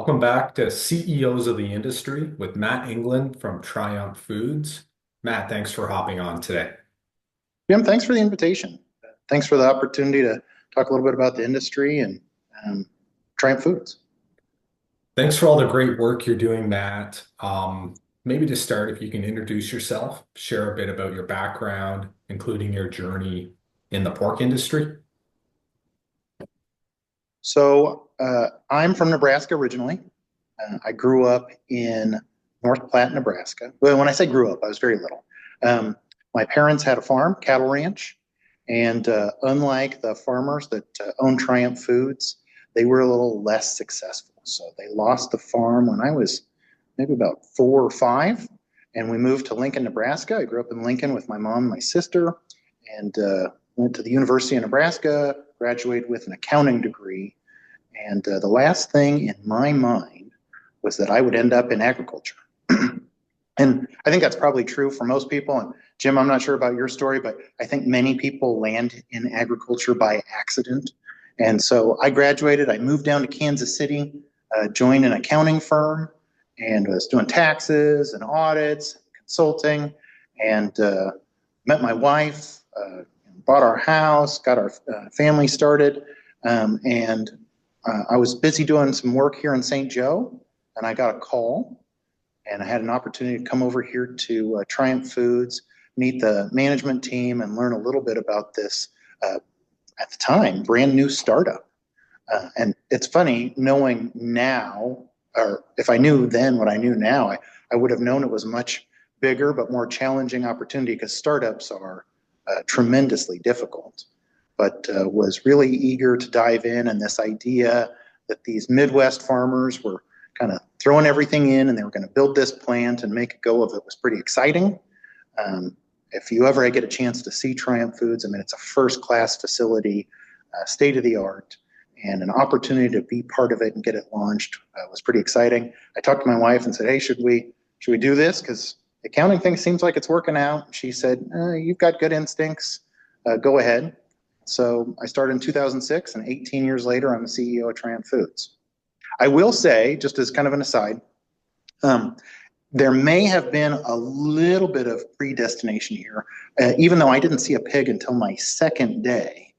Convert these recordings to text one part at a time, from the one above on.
Welcome back to CEOs of the Industry with Matt England from Triumph Foods. Matt, thanks for hopping on today. Jim, thanks for the invitation. Thanks for the opportunity to talk a little bit about the industry and um, Triumph Foods. Thanks for all the great work you're doing, Matt. Maybe to start, if you can introduce yourself, share a bit about your background, including your journey in the pork industry. I'm from Nebraska originally. I grew up in North Platte, Nebraska. Well, when I say grew up, I was very little. My parents had a farm, cattle ranch, and unlike the farmers that own Triumph Foods, they were a little less successful. So they lost the farm when I was maybe about 4 or 5, and we moved to Lincoln, Nebraska. I grew up in Lincoln with my mom and my sister, and went to the University of Nebraska, graduated with an accounting degree. And the last thing in my mind was that I would end up in agriculture. And I think that's probably true for most people. And Jim, I'm not sure about your story, but I think many people land in agriculture by accident. And so I graduated, I moved down to Kansas City, joined an accounting firm, and was doing taxes and audits, consulting, and met my wife, bought our house, got our family started, and I was busy doing some work here in St. Joe, and I got a call, and I had an opportunity to come over here to Triumph Foods, meet the management team, and learn a little bit about this, at the time, brand new startup. And it's funny knowing now, or if I knew then what I knew now, I would have known it was a much bigger but more challenging opportunity because startups are tremendously difficult. But was really eager to dive in, and this idea that these Midwest farmers were kind of throwing everything in and they were going to build this plant and make a go of it was pretty exciting. If you ever get a chance to see Triumph Foods, I mean, it's a first-class facility, state-of-the-art, and an opportunity to be part of it and get it launched was pretty exciting. I talked to my wife and said, hey, should we do this? Because the accounting thing seems like it's working out. She said, you've got good instincts. Go ahead. So I started in 2006, and 18 years later, I'm the CEO of Triumph Foods. I will say, just as kind of an aside, there may have been a little bit of predestination here, even though I didn't see a pig until my second day,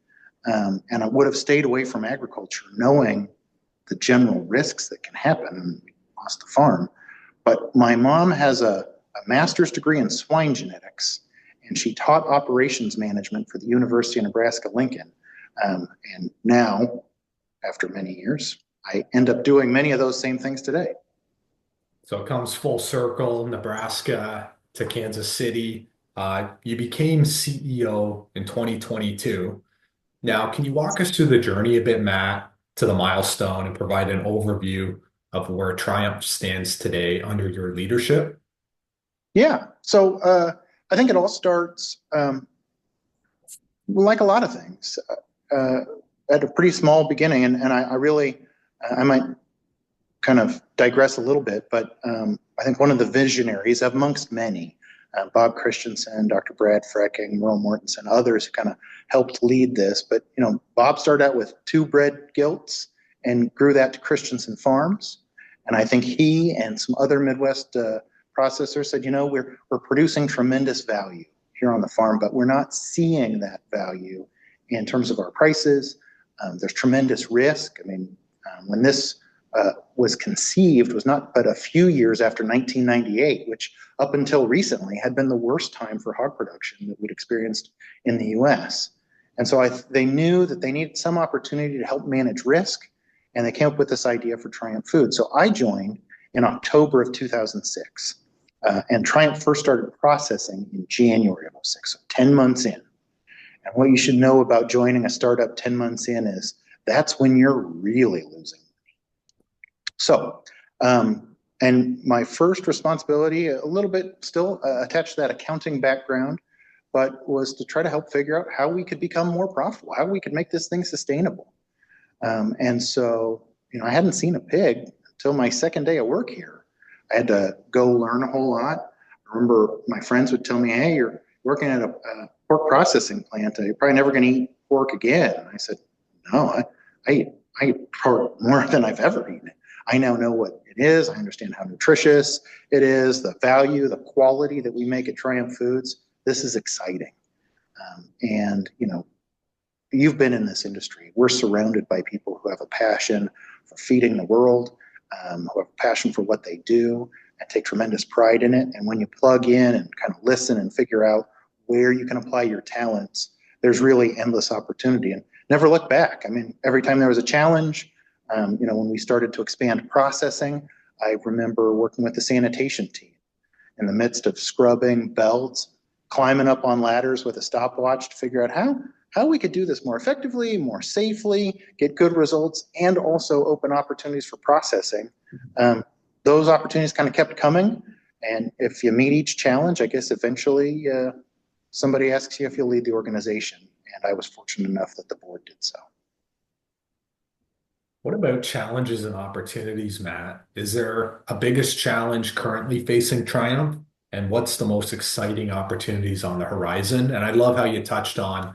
and I would have stayed away from agriculture, knowing the general risks that can happen. We lost the farm. But my mom has a master's degree in swine genetics, and she taught operations management for the University of Nebraska-Lincoln. And now, after many years, I end up doing many of those same things today. So it comes full circle, Nebraska to Kansas City. You became CEO in 2022. Now, can you walk us through the journey a bit, Matt, to the milestone and provide an overview of where Triumph stands today under your leadership? Yeah. So I think it all starts, like a lot of things, at a pretty small beginning. And I really, I might kind of digress a little bit, but I think one of the visionaries amongst many, Bob Christensen, Dr. Brad Frecking, Merle Mortensen, others who kind of helped lead this. But, Bob started out with 2 bred gilts and grew that to Christensen Farms. And I think he and some other Midwest processors said, we're producing tremendous value here on the farm, but we're not seeing that value in terms of our prices. There's tremendous risk. I mean, when this was conceived was not but a few years after 1998, which up until recently had been the worst time for hog production that we'd experienced in the U.S. And so they knew that they needed some opportunity to help manage risk, and they came up with this idea for Triumph Foods. So I joined in October of 2006, and Triumph first started processing in January of 2006, so 10 months in. And what you should know about joining a startup 10 months in is that's when you're really losing. So, and my first responsibility, a little bit still attached to that accounting background, but was to try to help figure out how we could become more profitable, how we could make this thing sustainable. And so, I hadn't seen a pig until my second day of work here. I had to go learn a whole lot. I remember my friends would tell me, hey, you're working at a pork processing plant. You're probably never going to eat pork again. And I said, no, I eat pork more than I've ever eaten it. I now know what it is. I understand how nutritious it is, the value, the quality that we make at Triumph Foods. This is exciting. And, you know, you've been in this industry. We're surrounded by people who have a passion for feeding the world, who have a passion for what they do and take tremendous pride in it. And when you plug in and kind of listen and figure out where you can apply your talents, there's really endless opportunity. And never look back. I mean, every time there was a challenge, you know, when we started to expand processing, I remember working with the sanitation team in the midst of scrubbing belts, climbing up on ladders with a stopwatch to figure out how we could do this more effectively, more safely, get good results, and also open opportunities for processing. Those opportunities kind of kept coming. And if you meet each challenge, I guess eventually somebody asks you if you'll lead the organization. And I was fortunate enough that the board did so. What about challenges and opportunities, Matt? Is there a biggest challenge currently facing Triumph? And what's the most exciting opportunities on the horizon? And I love how you touched on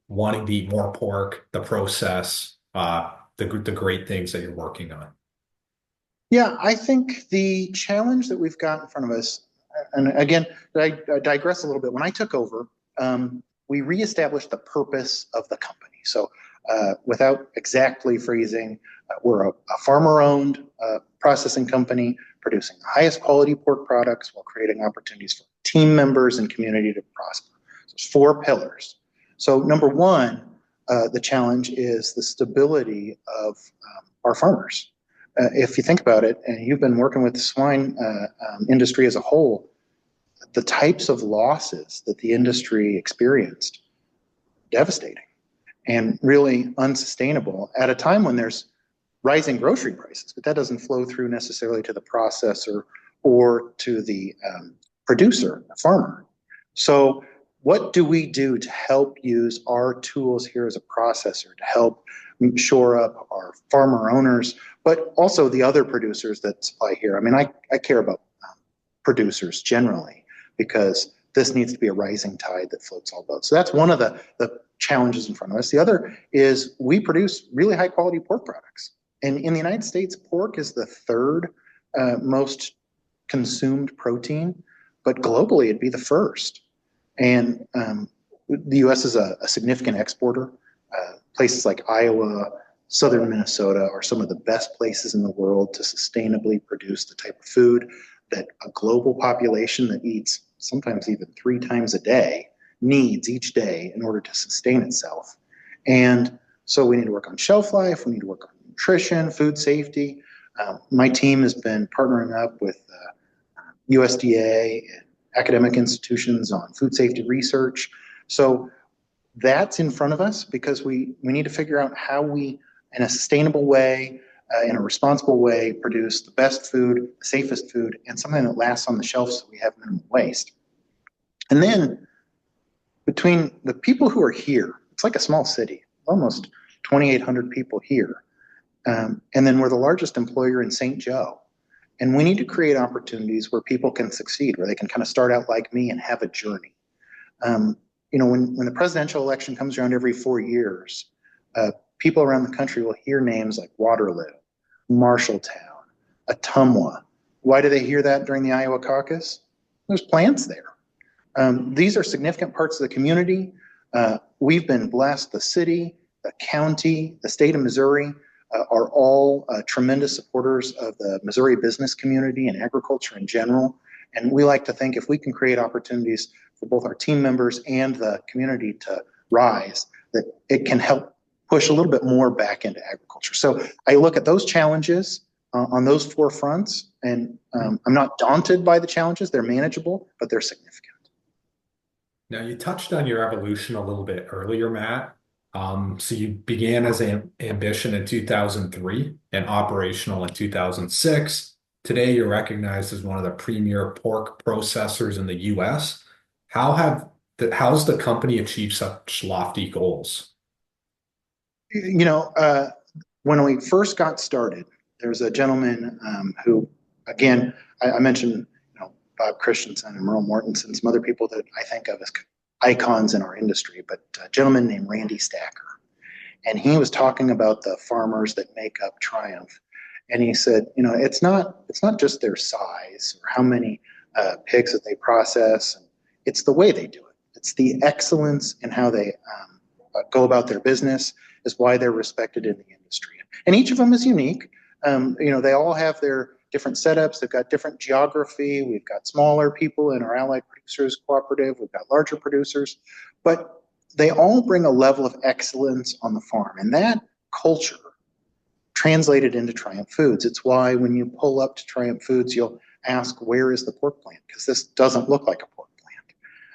wanting to eat more pork, the process, the great things that you're working on. Yeah, I think the challenge that we've got in front of us, and again, I digress a little bit. When I took over, we reestablished the purpose of the company. So without exactly phrasing, we're a farmer-owned processing company producing the highest quality pork products while creating opportunities for team members and community to prosper. So there's four pillars. So number one, the challenge is the stability of our farmers. If you think about it, and you've been working with the swine industry as a whole, the types of losses that the industry experienced, devastating and really unsustainable at a time when there's rising grocery prices, but that doesn't flow through necessarily to the processor or to the producer, the farmer. So what do we do to help use our tools here as a processor to help shore up our farmer owners, but also the other producers that supply here? I mean, I care about producers generally because this needs to be a rising tide that floats all boats. So that's one of the challenges in front of us. The other is we produce really high quality pork products. And in the United States, pork is the third most consumed protein, but globally it'd be the first. And the U.S. is a significant exporter. Places like Iowa, southern Minnesota are some of the best places in the world to sustainably produce the type of food that a global population that eats sometimes even 3 times a day needs each day in order to sustain itself. And so we need to work on shelf life, we need to work on nutrition, food safety. My team has been partnering up with USDA and academic institutions on food safety research. So that's in front of us because we need to figure out how we, in a sustainable way, in a responsible way, produce the best food, the safest food, and something that lasts on the shelf so we have minimum waste. And then between the people who are here, it's like a small city, almost 2,800 people here. And then we're the largest employer in St. Joe. And we need to create opportunities where people can succeed, where they can kind of start out like me and have a journey. You know, when the presidential election comes around every 4 years, people around the country will hear names like Waterloo, Marshalltown, Ottumwa. Why do they hear that during the Iowa caucus? There's plants there. These are significant parts of the community. We've been blessed. The city, the county, the state of Missouri are all tremendous supporters of the Missouri business community and agriculture in general. And we like to think if we can create opportunities for both our team members and the community to rise, that it can help push a little bit more back into agriculture. So I look at those challenges on those 4 fronts, and I'm not daunted by the challenges. They're manageable, but they're significant. Now, you touched on your evolution a little bit earlier, Matt. So you began as an ambition in 2003 and operational in 2006. Today, you're recognized as one of the premier pork processors in the U.S. How's the company achieved such lofty goals? You know, when we first got started, there was a gentleman who, again, I mentioned, you know, Bob Christensen and Merle Mortensen, some other people that I think of as icons in our industry, but a gentleman named Randy Stacker. And he was talking about the farmers that make up Triumph. And he said, it's not just their size or how many pigs that they process. It's the way they do it. It's the excellence in how they go about their business is why they're respected in the industry. And each of them is unique. They all have their different setups. They've got different geography. We've got smaller people in our Allied Producers Cooperative. We've got larger producers, but they all bring a level of excellence on the farm. And that culture translated into Triumph Foods. It's why when you pull up to Triumph Foods, you'll ask, where is the pork plant? Because this doesn't look like a pork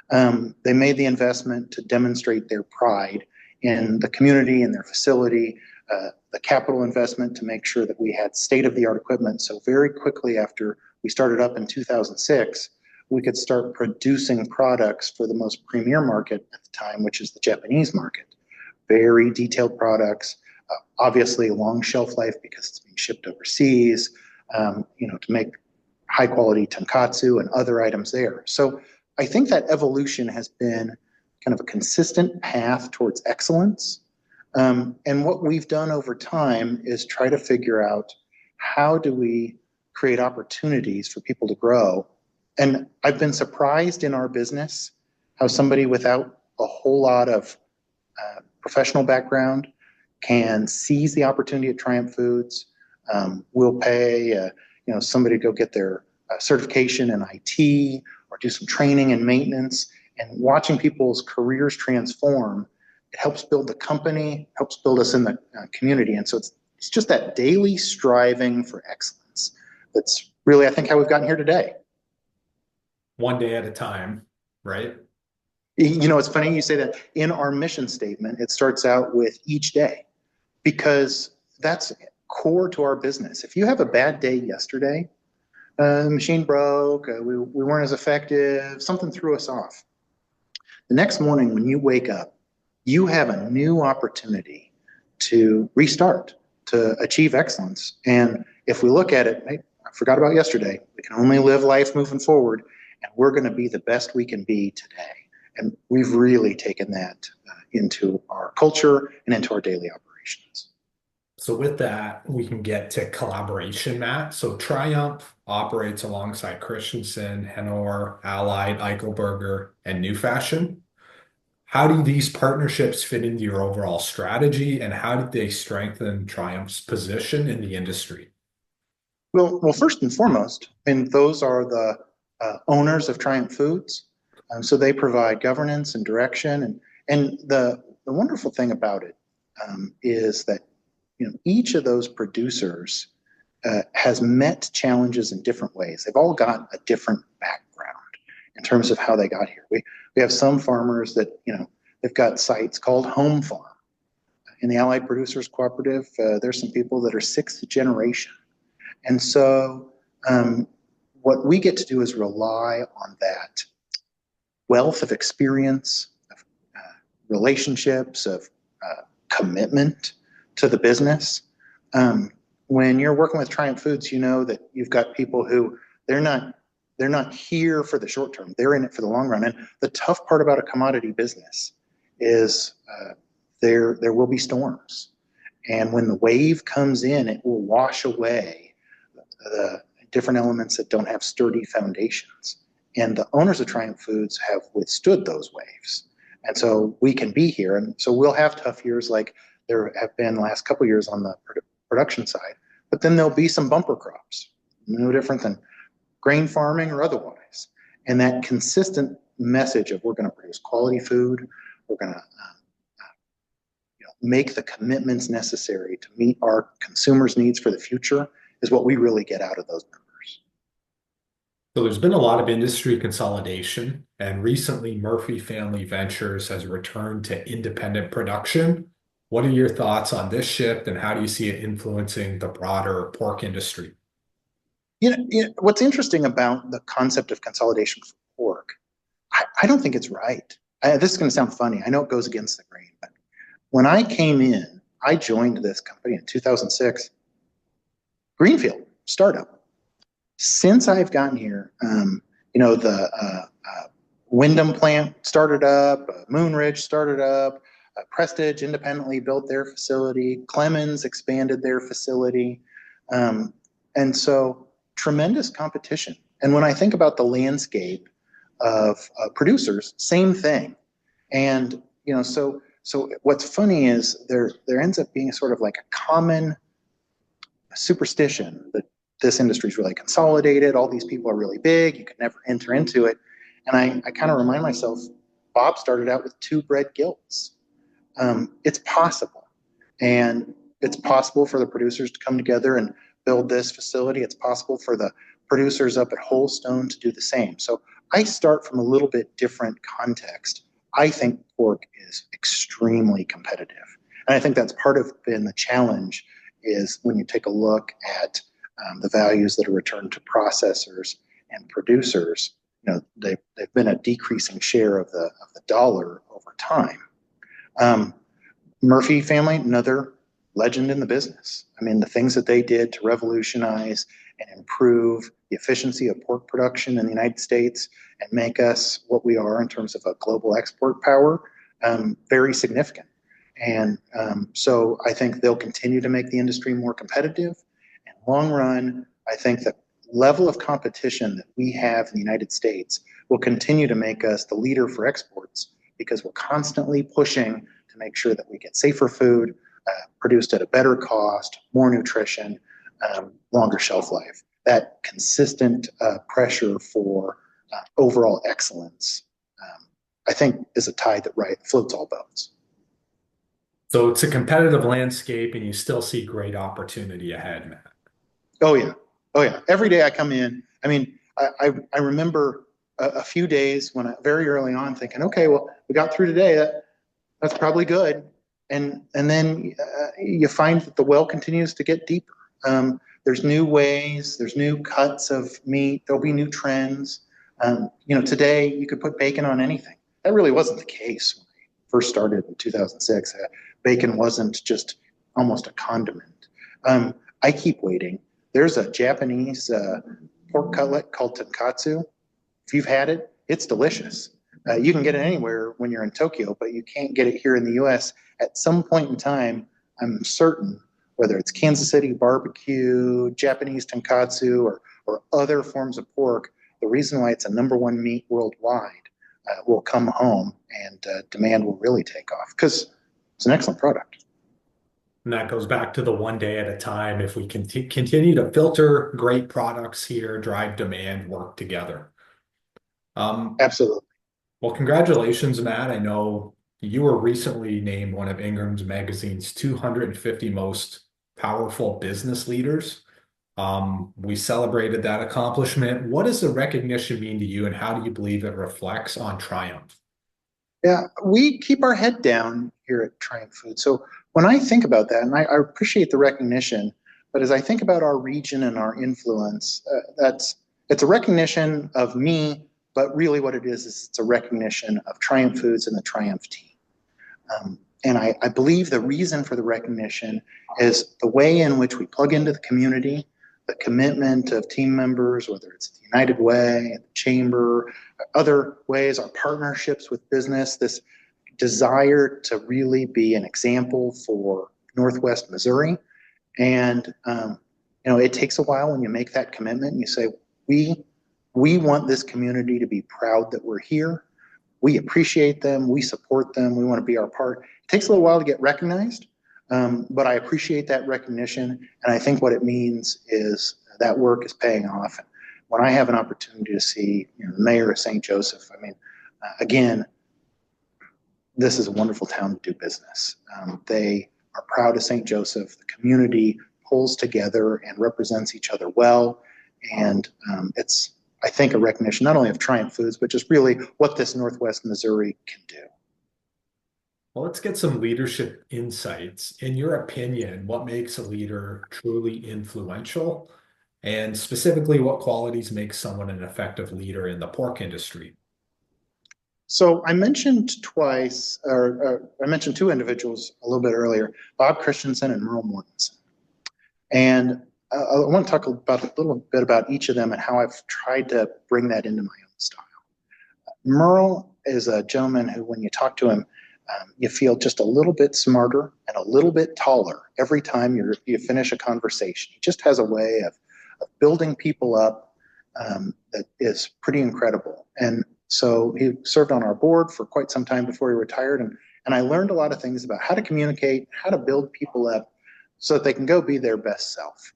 plant. They made the investment to demonstrate their pride in the community and their facility, the capital investment to make sure that we had state-of-the-art equipment. So very quickly after we started up in 2006, we could start producing products for the most premier market at the time, which is the Japanese market. Very detailed products, obviously long shelf life because it's being shipped overseas, to make high quality tonkatsu and other items there. So I think that evolution has been kind of a consistent path towards excellence. And what we've done over time is try to figure out how do we create opportunities for people to grow. And I've been surprised in our business how somebody without a whole lot of professional background can seize the opportunity at Triumph Foods. We'll pay somebody to go get their certification in IT or do some training and maintenance. And watching people's careers transform, it helps build the company, helps build us in the community. And so it's just that daily striving for excellence. That's really, I think, how we've gotten here today. One day at a time, right? It's funny you say that. In our mission statement, it starts out with each day because that's core to our business. If you have a bad day yesterday, the machine broke, we weren't as effective, something threw us off. The next morning when you wake up, you have a new opportunity to restart, to achieve excellence. And if we look at it, hey, I forgot about yesterday. We can only live life moving forward, and we're going to be the best we can be today. And we've really taken that into our culture and into our daily operations. So with that, we can get to collaboration, Matt. So Triumph operates alongside Christensen, Hanor, Allied, Eichelberger, and New Fashion. How do these partnerships fit into your overall strategy, and how did they strengthen Triumph's position in the industry? Well, first and foremost, and those are the owners of Triumph Foods. So they provide governance and direction. And the wonderful thing about it is that each of those producers has met challenges in different ways. They've all got a different background in terms of how they got here. We have some farmers that they've got sites called home farm. In the Allied Producers Cooperative, there's some people that are sixth generation. And so what we get to do is rely on that wealth of experience, of relationships, of commitment to the business. When you're working with Triumph Foods, you know that you've got people who they're not here for the short term. They're in it for the long run. And the tough part about a commodity business is there will be storms. And when the wave comes in, it will wash away the different elements that don't have sturdy foundations. And the owners of Triumph Foods have withstood those waves. And so we can be here. And so we'll have tough years like there have been the last couple of years on the production side. But then there'll be some bumper crops, no different than grain farming or otherwise. And that consistent message of we're going to produce quality food, we're going to make the commitments necessary to meet our consumers' needs for the future is what we really get out of those members. So there's been a lot of industry consolidation, and recently Murphy Family Ventures has returned to independent production. What are your thoughts on this shift, and how do you see it influencing the broader pork industry? What's interesting about the concept of consolidation for pork, I don't think it's right. This is going to sound funny. I know it goes against the grain, but when I came in, I joined this company in 2006, Greenfield startup. Since I've gotten here, the Wyndham plant started up, Moonridge started up, Prestige independently built their facility, Clemens expanded their facility. Um, and so tremendous competition. And when I think about the landscape of producers, same thing. And so what's funny is there ends up being sort of like a common superstition that this industry is really consolidated. All these people are really big. You could never enter into it. And I kind of remind myself, Bob started out with two bread guilds. It's possible. And it's possible for the producers to come together and build this facility. It's possible for the producers up at Holstone to do the same. So I start from a little bit different context. I think pork is extremely competitive. And I think that's part of been the challenge is when you take a look at the values that are returned to processors and producers, they've been a decreasing share of the dollar over time. Murphy family, another legend in the business. I mean, the things that they did to revolutionize and improve the efficiency of pork production in the United States and make us what we are in terms of a global export power, very significant. And so I think they'll continue to make the industry more competitive. And long run, I think the level of competition that we have in the United States will continue to make us the leader for exports because we're constantly pushing to make sure that we get safer food, produced at a better cost, more nutrition, longer shelf life. That consistent pressure for overall excellence, I think, is a tide that floats all boats. So it's a competitive landscape, and you still see great opportunity ahead, Matt. Oh yeah, oh yeah. Every day I come in. I mean, I remember a few days when very early on thinking, okay, well, we got through today. That's probably good. And then you find that the well continues to get deeper. There's new ways, there's new cuts of meat, there'll be new trends. Today you could put bacon on anything. That really wasn't the case when I first started in 2006. Bacon wasn't just almost a condiment. I keep waiting. There's a Japanese pork cutlet called tonkatsu. If you've had it, it's delicious. You can get it anywhere when you're in Tokyo, but you can't get it here in the US. At some point in time, I'm certain, whether it's Kansas City barbecue, Japanese tonkatsu, or other forms of pork, the reason why it's a number one meat worldwide will come home and demand will really take off because it's an excellent product. And that goes back to the one day at a time. If we continue to filter great products here, drive demand, work together. Um, Absolutely. well, congratulations, Matt. I know you were recently named one of Ingram's magazine's 250 most powerful business leaders. We celebrated that accomplishment. What does the recognition mean to you, and how do you believe it reflects on Triumph? Yeah, we keep our head down here at Triumph Food. So when I think about that, and I appreciate the recognition, but as I think about our region and our influence, it's a recognition of me, but really what it is it's a recognition of Triumph Foods and the Triumph team. And I believe the reason for the recognition is the way in which we plug into the community, the commitment of team members, whether it's the United Way, the Chamber, other ways, our partnerships with business, this desire to really be an example for Northwest Missouri. And, it takes a while when you make that commitment. You say, we want this community to be proud that we're here. We appreciate them. We support them. We want to be our part. It takes a little while to get recognized, but I appreciate that recognition. And I think what it means is that work is paying off. And when I have an opportunity to see the mayor of St. Joseph, I mean, again, this is a wonderful town to do business. They are proud of St. Joseph. The community pulls together and represents each other well. And it's, I think, a recognition not only of Triumph Foods, but just really what this Northwest Missouri can do. Well, let's get some leadership insights. In your opinion, what makes a leader truly influential? And specifically, what qualities make someone an effective leader in the pork industry? So I mentioned twice, or I mentioned two individuals a little bit earlier, Bob Christensen and Merle Mortensen. And I want to talk about a little bit about each of them and how I've tried to bring that into my own style. Merle is a gentleman who, when you talk to him, You feel just a little bit smarter and a little bit taller every time you finish a conversation. He just has a way of building people up that is pretty incredible. And so he served on our board for quite some time before he retired. And I learned a lot of things about how to communicate, how to build people up so that they can go be their best self.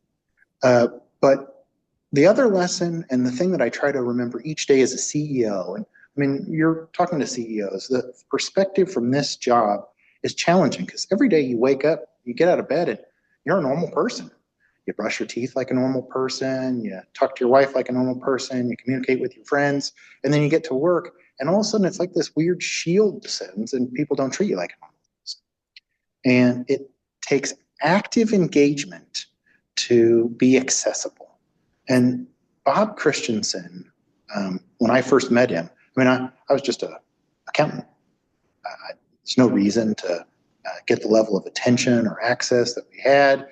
But the other lesson and the thing that I try to remember each day as a CEO, and I mean, you're talking to CEOs, the perspective from this job is challenging because every day you wake up, you get out of bed, and you're a normal person. You brush your teeth like a normal person, you talk to your wife like a normal person, you communicate with your friends, and then you get to work, and all of a sudden it's like this weird shield descends and people don't treat you like a normal person. And it takes active engagement to be accessible. And Bob Christensen, when I first met him, I mean, I was just an accountant. There's no reason to get the level of attention or access that we had.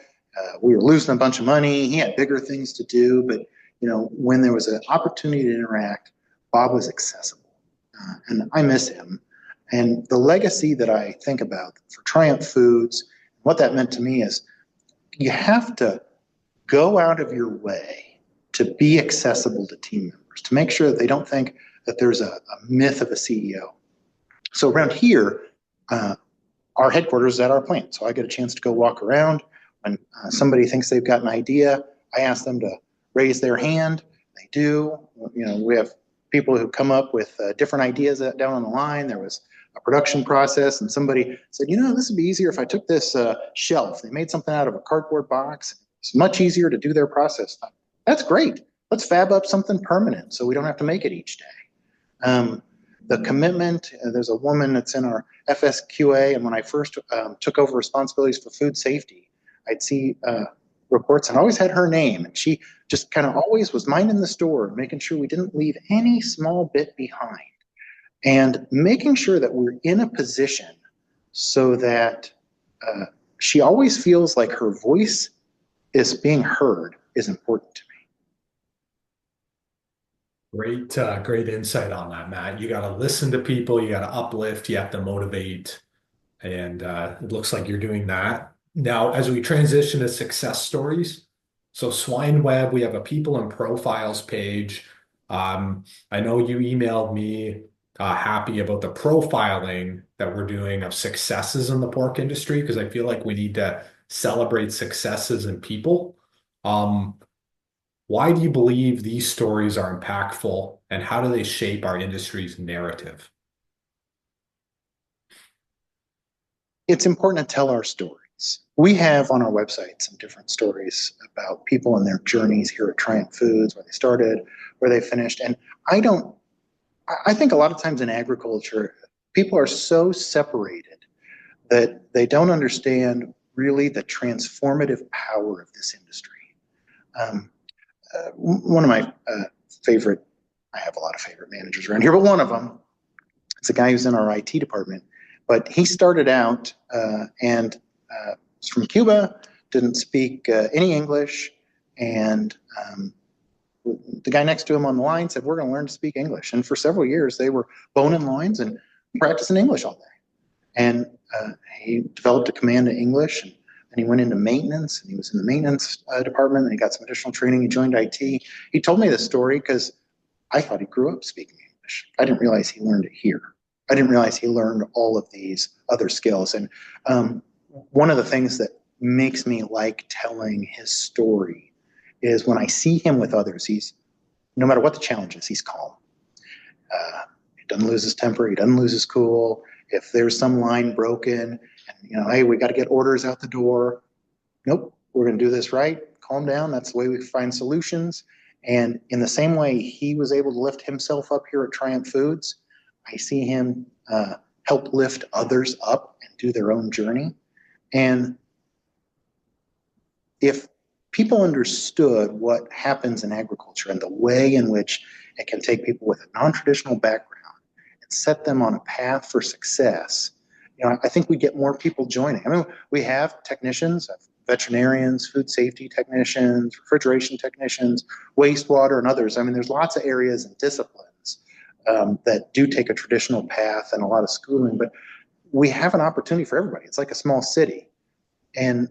We were losing a bunch of money. He had bigger things to do, but when there was an opportunity to interact, Bob was accessible, and I miss him. And the legacy that I think about for Triumph Foods, what that meant to me is you have to go out of your way to be accessible to team members, to make sure that they don't think that there's a myth of a CEO. So around here, our headquarters is at our plant. So I get a chance to go walk around. When somebody thinks they've got an idea, I ask them to raise their hand. They do. We have people who come up with different ideas down on the line. There was a production process, and somebody said, this would be easier if I took this shelf. They made something out of a cardboard box. It's much easier to do their process. That's great. Let's fab up something permanent so we don't have to make it each day. The commitment, there's a woman that's in our FSQA, and when I first took over responsibilities for food safety, I'd see reports and I always had her name, and she just kind of always was minding the store, making sure we didn't leave any small bit behind, and making sure that we're in a position so that she always feels like her voice is being heard is important to me. Great insight on that, Matt. You got to listen to people, you got to uplift, you have to motivate, and it looks like you're doing that. Now, as we transition to success stories, so SwineWeb, we have a people and profiles page. I know you emailed me happy about the profiling that we're doing of successes in the pork industry because I feel like we need to celebrate successes in people. Why do you believe these stories are impactful and how do they shape our industry's narrative? It's important to tell our stories. We have on our website some different stories about people and their journeys here at Triumph Foods, where they started, where they finished. And I think a lot of times in agriculture, people are so separated that they don't understand really the transformative power of this industry. One of my I have a lot of favorite managers around here, but one of them, it's a guy who's in our IT department, but he started out and was from Cuba, didn't speak any English, and the guy next to him on the line said, we're going to learn to speak English. And for several years, they were boning lines and practicing English all day. And he developed a command of English, and he went into maintenance, and he was in the maintenance department, and he got some additional training. He joined IT. He told me this story because I thought he grew up speaking English. I didn't realize he learned it here. I didn't realize he learned all of these other skills. And one of the things that makes me like telling his story is when I see him with others, no matter what the challenge is, he's calm. He doesn't lose his temper. He doesn't lose his cool. If there's some line broken, and, hey, we got to get orders out the door. Nope, we're going to do this right. Calm down. That's the way we find solutions. And in the same way he was able to lift himself up here at Triumph Foods, I see him help lift others up and do their own journey. And if people understood what happens in agriculture and the way in which it can take people with a non-traditional background and set them on a path for success, I think we get more people joining. I mean, we have technicians, veterinarians, food safety technicians, refrigeration technicians, wastewater, and others. I mean, there's lots of areas and disciplines that do take a traditional path and a lot of schooling, but we have an opportunity for everybody. It's like a small city. And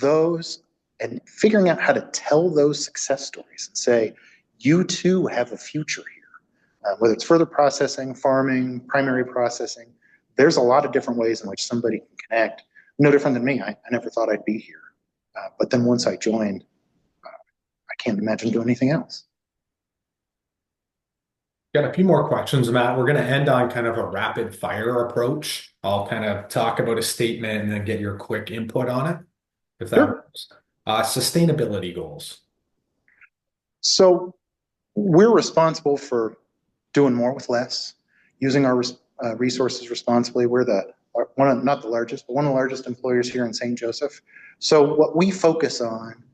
those, and figuring out how to tell those success stories and say, you too have a future here, whether it's further processing, farming, primary processing. There's a lot of different ways in which somebody can connect. No different than me. I never thought I'd be here. But then once I joined, I can't imagine doing anything else. Got a few more questions, Matt. We're going to end on kind of a rapid fire approach. I'll kind of talk about a statement and then get your quick input on it, if that Sure. works. Sustainability goals. So we're responsible for doing more with less, using our resources responsibly. We're not the largest, but one of the largest employers here in St. Joseph. So what we focus on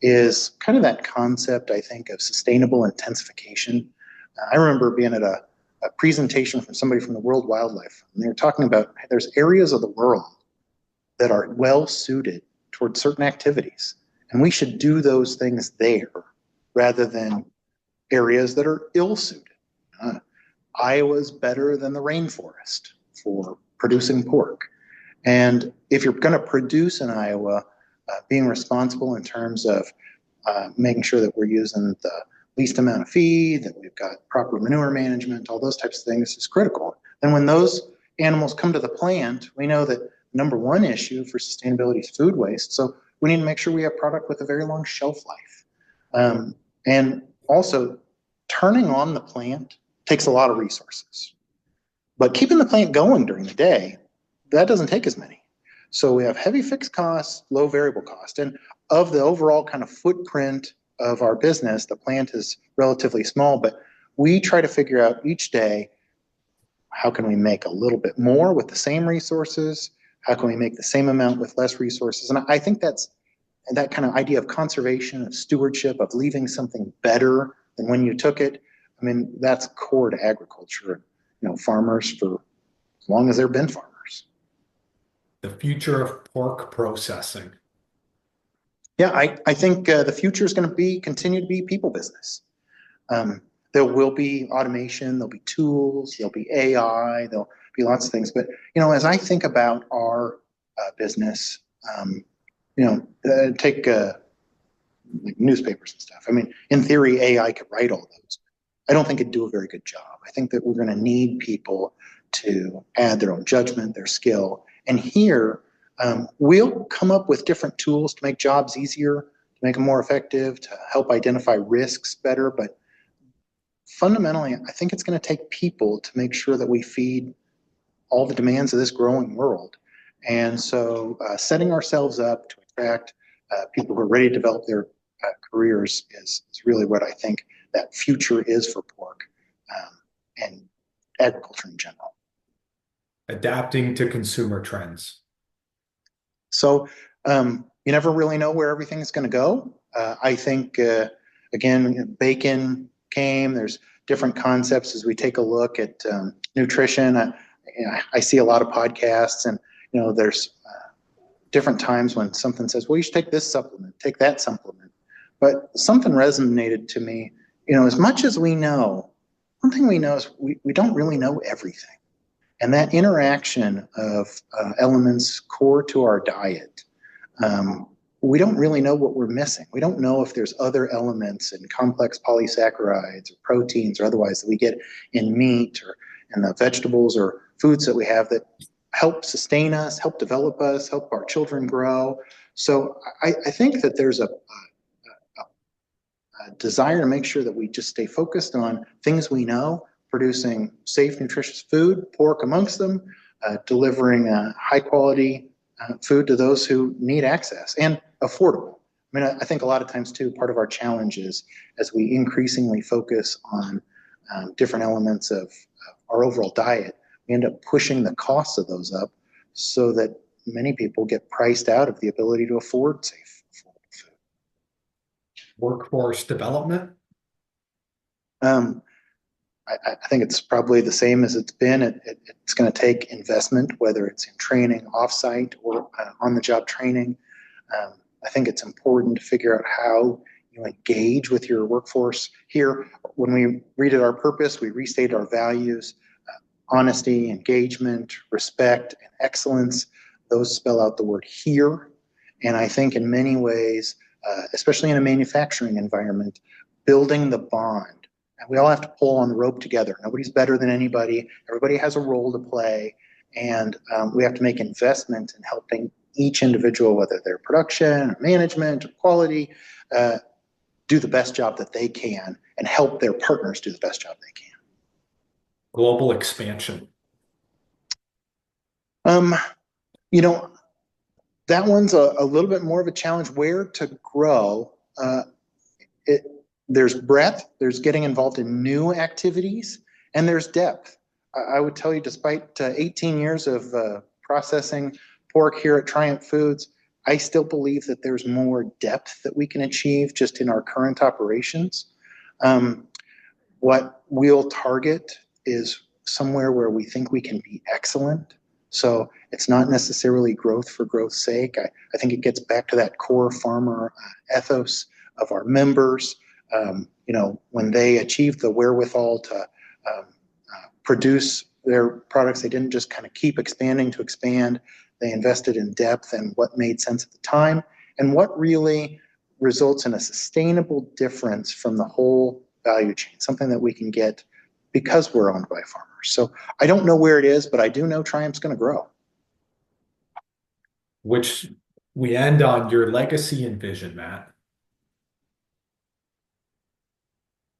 is kind of that concept, I think, of sustainable intensification. I remember being at a presentation from somebody from the World Wildlife, and they were talking about there's areas of the world that are well suited towards certain activities, and we should do those things there rather than areas that are ill suited. Iowa's better than the rainforest for producing pork. And if you're going to produce in Iowa, being responsible in terms of making sure that we're using the least amount of feed, that we've got proper manure management, all those types of things is critical. And when those animals come to the plant, we know that number one issue for sustainability is food waste. So we need to make sure we have product with a very long shelf life. And also, turning on the plant takes a lot of resources. But keeping the plant going during the day, that doesn't take as many. So we have heavy fixed costs, low variable cost. And of the overall kind of footprint of our business, the plant is relatively small, but we try to figure out each day, how can we make a little bit more with the same resources? How can we make the same amount with less resources? And I think that's that kind of idea of conservation, of stewardship, of leaving something better than when you took it. I mean, that's core to agriculture. Farmers for as long as there have been farmers. The future of pork processing. Yeah, I think the future is going to continue to be people business. There will be automation, there'll be tools, there'll be AI, there'll be lots of things. But as I think about our business, take like newspapers and stuff. I mean, in theory, AI could write all those. I don't think it'd do a very good job. I think that we're going to need people to add their own judgment, their skill. And here, we'll come up with different tools to make jobs easier, to make them more effective, to help identify risks better. But fundamentally, I think it's going to take people to make sure that we feed all the demands of this growing world. And so setting ourselves up to attract people who are ready to develop their careers is really what I think that future is for pork and agriculture in general. Adapting to consumer trends. So you never really know where everything is going to go. I think, again, bacon came. There's different concepts as we take a look at nutrition. I see a lot of podcasts, and there's different times when something says, well, you should take this supplement, take that supplement. But something resonated to me. As much as we know, one thing we know is we don't really know everything. And that interaction of elements core to our diet, we don't really know what we're missing. We don't know if there's other elements in complex polysaccharides or proteins or otherwise that we get in meat or in the vegetables or foods that we have that help sustain us, help develop us, help our children grow. So I think that there's a desire to make sure that we just stay focused on things we know, producing safe, nutritious food, pork amongst them, delivering high quality food to those who need access and affordable. I mean, I think a lot of times too, part of our challenge is as we increasingly focus on different elements of our overall diet, we end up pushing the costs of those up so that many people get priced out of the ability to afford safe, affordable food. Workforce development. I think it's probably the same as it's been. It's going to take investment, whether it's in training offsite or on-the-job training. I think it's important to figure out how you engage with your workforce. Here, when we redid our purpose, we restated our values. honesty, engagement, respect, and excellence. Those spell out the word here. And I think in many ways, especially in a manufacturing environment, building the bond. And we all have to pull on the rope together. Nobody's better than anybody. Everybody has a role to play. And we have to make investment in helping each individual, whether they're production or management or quality, do the best job that they can and help their partners do the best job they can. Global expansion. Um, you know, that one's a little bit more of a challenge. Where to grow? It, there's breadth, there's getting involved in new activities, and there's depth. I would tell you, despite 18 years of processing pork here at Triumph Foods, I still believe that there's more depth that we can achieve just in our current operations. What we'll target is somewhere where we think we can be excellent. So it's not necessarily growth for growth's sake. I think it gets back to that core farmer ethos of our members. When they achieved the wherewithal to produce their products, they didn't just kind of keep expanding to expand. They invested in depth and what made sense at the time and what really results in a sustainable difference from the whole value chain, something that we can get because we're owned by farmers. So I don't know where it is, but I do know Triumph's going to grow. Which we end on your legacy and vision, Matt.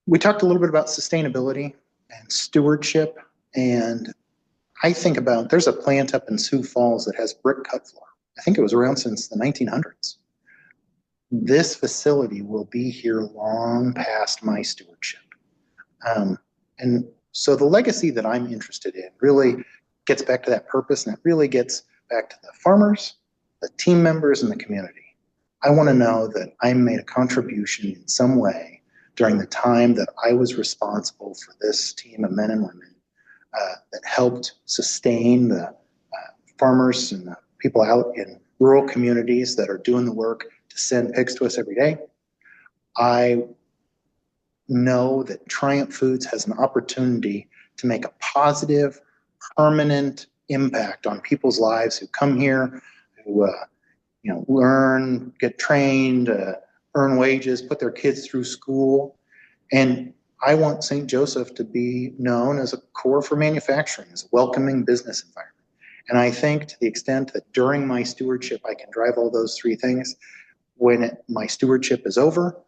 We talked a little bit about sustainability and stewardship, and I think about there's a plant up in Sioux Falls that has brick cut floor. I think it was around since the 1900s. This facility will be here long past my stewardship. And so the legacy that I'm interested in really gets back to that purpose, and it really gets back to the farmers, the team members, and the community. I want to know that I made a contribution in some way during the time that I was responsible for this team of men and women that helped sustain the farmers and the people out in rural communities that are doing the work to send pigs to us every day. I know that Triumph Foods has an opportunity to make a positive, permanent impact on people's lives who come here, who learn, get trained, earn wages, put their kids through school. And I want St. Joseph to be known as a core for manufacturing, as a welcoming business environment. And I think to the extent that during my stewardship, I can drive all those three things, when my stewardship is over,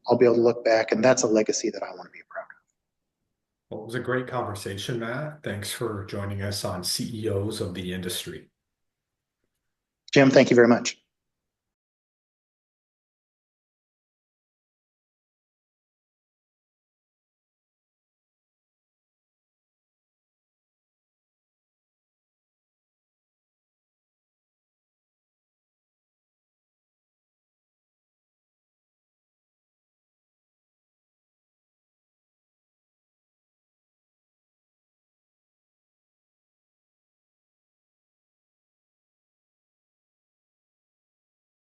I'll be able to look back, and that's a legacy that I want to be proud of. Well, it was a great conversation, Matt. Thanks for joining us on CEOs of the Industry. Jim, thank you very much.